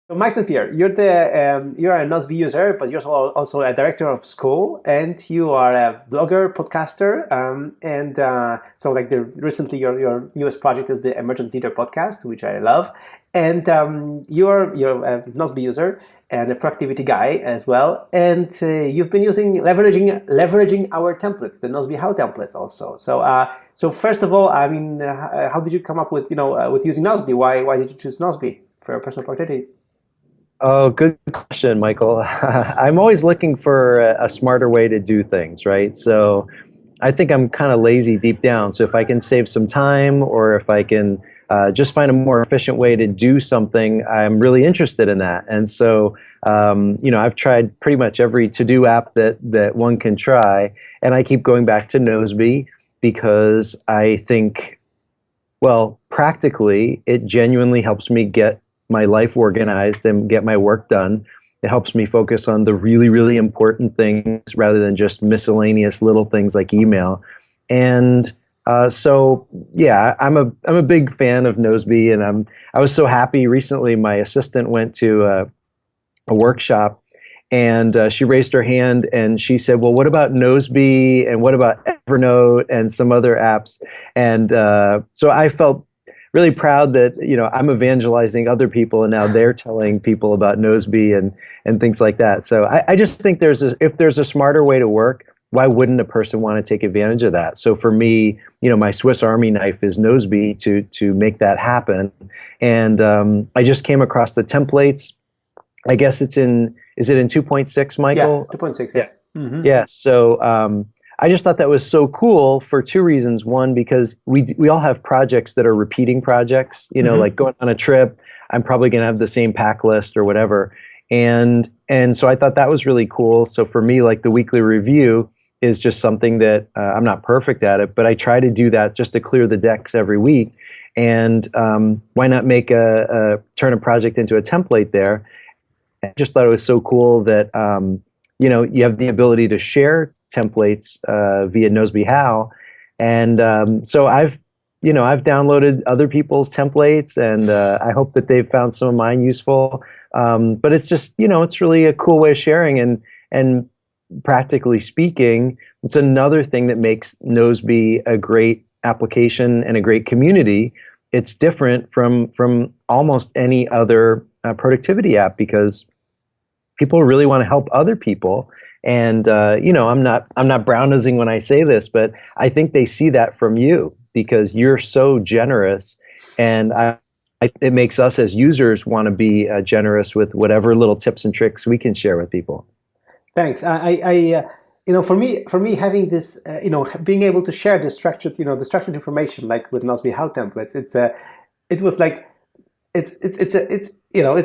So, Max and Pierre, you're a Nozbe user, but you're also a director of school, and you are a blogger, podcaster, and so like recently your newest project is the Emergent Leader Podcast, which I love, and you're a Nozbe user and a productivity guy as well, and you've been leveraging our templates, the Nozbe.HOW templates also. So first of all, I mean, how did you come up with with using Nozbe? Why did you choose Nozbe for your personal productivity? Oh, good question, Michael. I'm always looking for a smarter way to do things, right? So I think I'm kind of lazy deep down. So if I can save some time or if I can just find a more efficient way to do something, I'm really interested in that. And so, I've tried pretty much every to-do app that one can try. And I keep going back to Nozbe because I think, well, practically, it genuinely helps me get my life organized and get my work done. It helps me focus on the really, really important things rather than just miscellaneous little things like email. And yeah, I'm a big fan of Nozbe, and I was so happy recently. My assistant went to a workshop, and she raised her hand and she said, "Well, what about Nozbe and what about Evernote and some other apps?" And so I felt really proud that I'm evangelizing other people, and now they're telling people about Nozbe and things like that. So I just think if there's a smarter way to work, why wouldn't a person want to take advantage of that? So for me, my Swiss Army knife is Nozbe to make that happen. And I just came across the templates. I guess is it in 2.6, Michael? Yeah, 2.6. Yeah. Mm-hmm. Yeah. So I just thought that was so cool for two reasons. One, because we all have projects that are repeating projects, like going on a trip, I'm probably going to have the same pack list or whatever. And so I thought that was really cool. So for me, like the weekly review is just something that I'm not perfect at it, but I try to do that just to clear the decks every week. And why not turn a project into a template there? I just thought it was so cool that, you have the ability to share templates via Nozbe.HOW, and so I've downloaded other people's templates, and I hope that they've found some of mine useful. But it's just it's really a cool way of sharing, and practically speaking, it's another thing that makes Nozbe a great application and a great community. It's different from almost any other productivity app because people really want to help other people. And I'm not brown nosing when I say this, but I think they see that from you because you're so generous, and it makes us as users want to be generous with whatever little tips and tricks we can share with people. Thanks. For me, having this, being able to share the structured information like with Nozbe.HOW templates, it was like. It's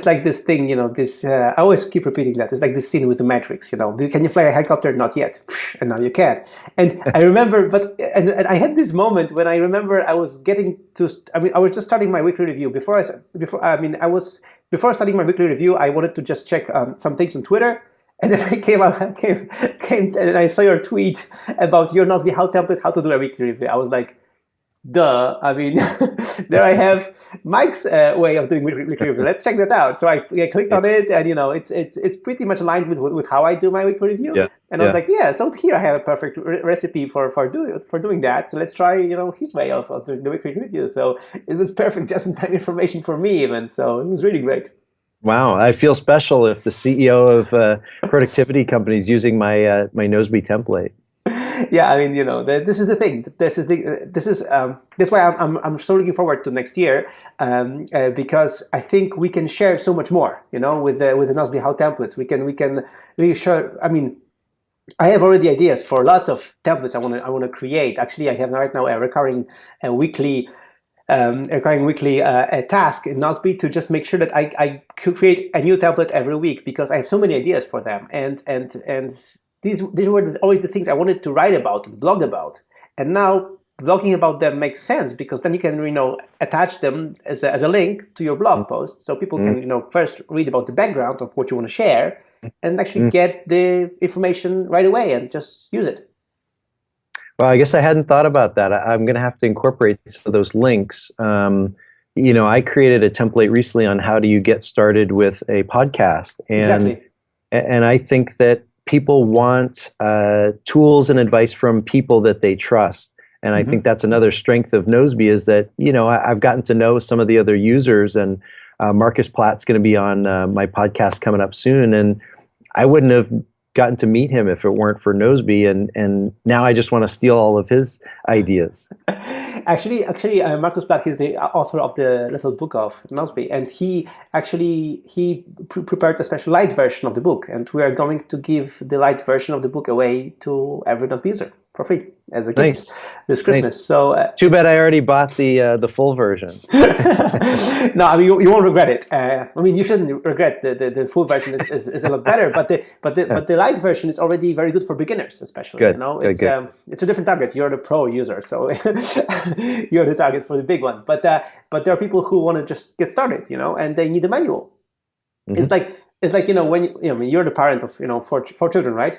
like this thing, I always keep repeating that. It's like this scene with the Matrix, can you fly a helicopter? Not yet. And now you can. And I remember, and I had this moment when I remember I was I was just starting my weekly review. Before starting my weekly review, I wanted to just check some things on Twitter. And then I came and I saw your tweet about your Nozbe.HOW template, how to do a weekly review. I was like, duh. I mean, there I have Mike's way of doing weekly review. Let's check that out. So I clicked on it, and it's pretty much aligned with how I do my weekly review. Yeah. And I was like, yeah. So here I have a perfect recipe for doing that. So let's try his way of doing the weekly review. So it was perfect, just in time information for me even. So it was really great. Wow, I feel special if the CEO of a productivity company is using my Nozbe template. Yeah, I mean, this is the thing. That's why I'm so looking forward to next year, because I think we can share so much more. With the Nozbe.HOW templates, we can really share. I mean, I have already ideas for lots of templates I want to create. Actually, I have right now a recurring weekly task in Nozbe to just make sure that I create a new template every week because I have so many ideas for them, and these were always the things I wanted to write about, blog about, and now blogging about them makes sense because then you can attach them as a link to your blog post, so people can first read about the background of what you want to share and actually get the information right away and just use it. Well, I guess I hadn't thought about that. I'm going to have to incorporate some of those links I created a template recently on how do you get started with a podcast, Exactly. and I think that people want tools and advice from people that they trust. And I think Hmm. that's another strength of Nozbe is that, I've gotten to know some of the other users, and Marcus Platt's going to be on my podcast coming up soon. And I wouldn't have gotten to meet him if it weren't for Nozbe. And now I just want to steal all of his ideas. Actually, Marcus Black is the author of the little book of Nozbe, and he prepared a special light version of the book, and we are going to give the light version of the book away to every Nozbe user for free as a gift Nice. this Christmas. Nice. So Too bad I already bought the full version. no, I mean you won't regret it. I mean you shouldn't regret the full version is a lot better, but the light version is already very good for beginners, especially. Good. It's it's a different target. You're the pro user, so you're the target for the big one. But there are people who want to just get started, and they need a manual. Mm-hmm. It's like when I mean, you're the parent of four children, right?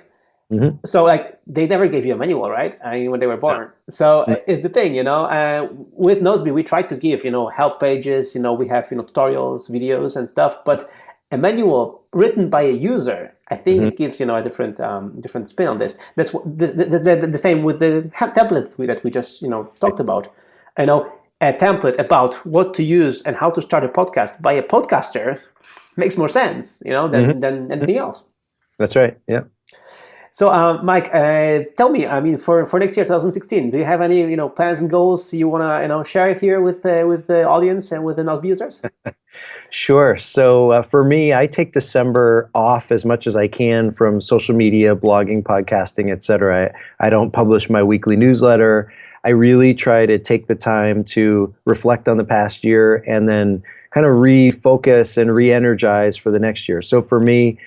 Mm-hmm. So like they never gave you a manual, right? I mean, when they were born. So it's the thing, with Nozbe, we try to give, help pages, we have, tutorials, videos and stuff, but a manual written by a user, I think it gives, a different spin on this. That's the same with the templates that we just, talked about. A template about what to use and how to start a podcast by a podcaster makes more sense, than anything else. That's right. Yeah. So, Mike, tell me. I mean, for next year, 2016, do you have any plans and goals you want to share here with the audience and with the Nozbe users? Sure. So for me, I take December off as much as I can from social media, blogging, podcasting, etc. I don't publish my weekly newsletter. I really try to take the time to reflect on the past year and then kind of refocus and re-energize for the next year. So for me,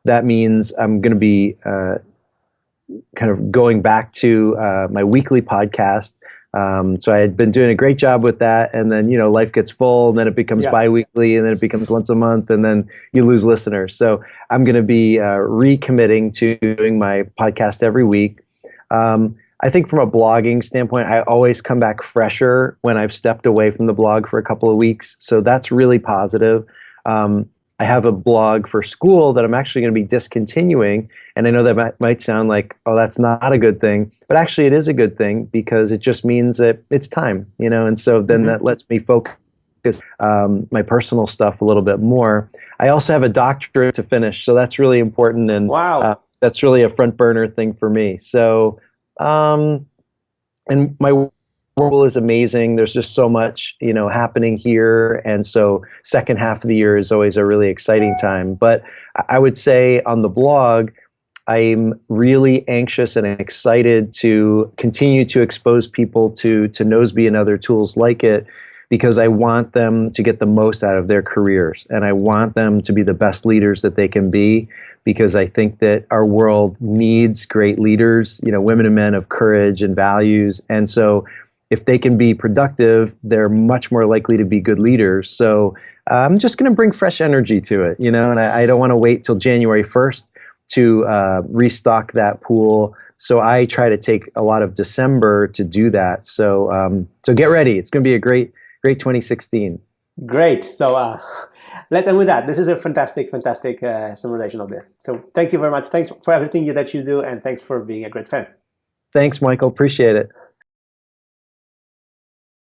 that means I'm going to be kind of going back to my weekly podcast. So I had been doing a great job with that, and then life gets full, and then it becomes bi-weekly, and then it becomes once a month, and then you lose listeners. So I'm going to be recommitting to doing my podcast every week. I think from a blogging standpoint, I always come back fresher when I've stepped away from the blog for a couple of weeks. So that's really positive. I have a blog for school that I'm actually going to be discontinuing. And I know that might sound like, oh, that's not a good thing. But actually, it is a good thing because it just means that it's time, and so then that lets me focus my personal stuff a little bit more. I also have a doctorate to finish. So that's really important. And wow. That's really a front burner thing for me. So, and my world is amazing. There's just so much, happening here. And so second half of the year is always a really exciting time. But I would say on the blog, I'm really anxious and excited to continue to expose people to Nozbe and other tools like it, because I want them to get the most out of their careers. And I want them to be the best leaders that they can be, because I think that our world needs great leaders, women and men of courage and values. And so if they can be productive, they're much more likely to be good leaders. So I'm just going to bring fresh energy to it, and I don't want to wait till January 1st to restock that pool. So I try to take a lot of December to do that. So so get ready. It's going to be a great 2016. Great. So let's end with that. This is a fantastic summation of this. So thank you very much. Thanks for everything that you do, and thanks for being a great fan. Thanks, Michael. Appreciate it.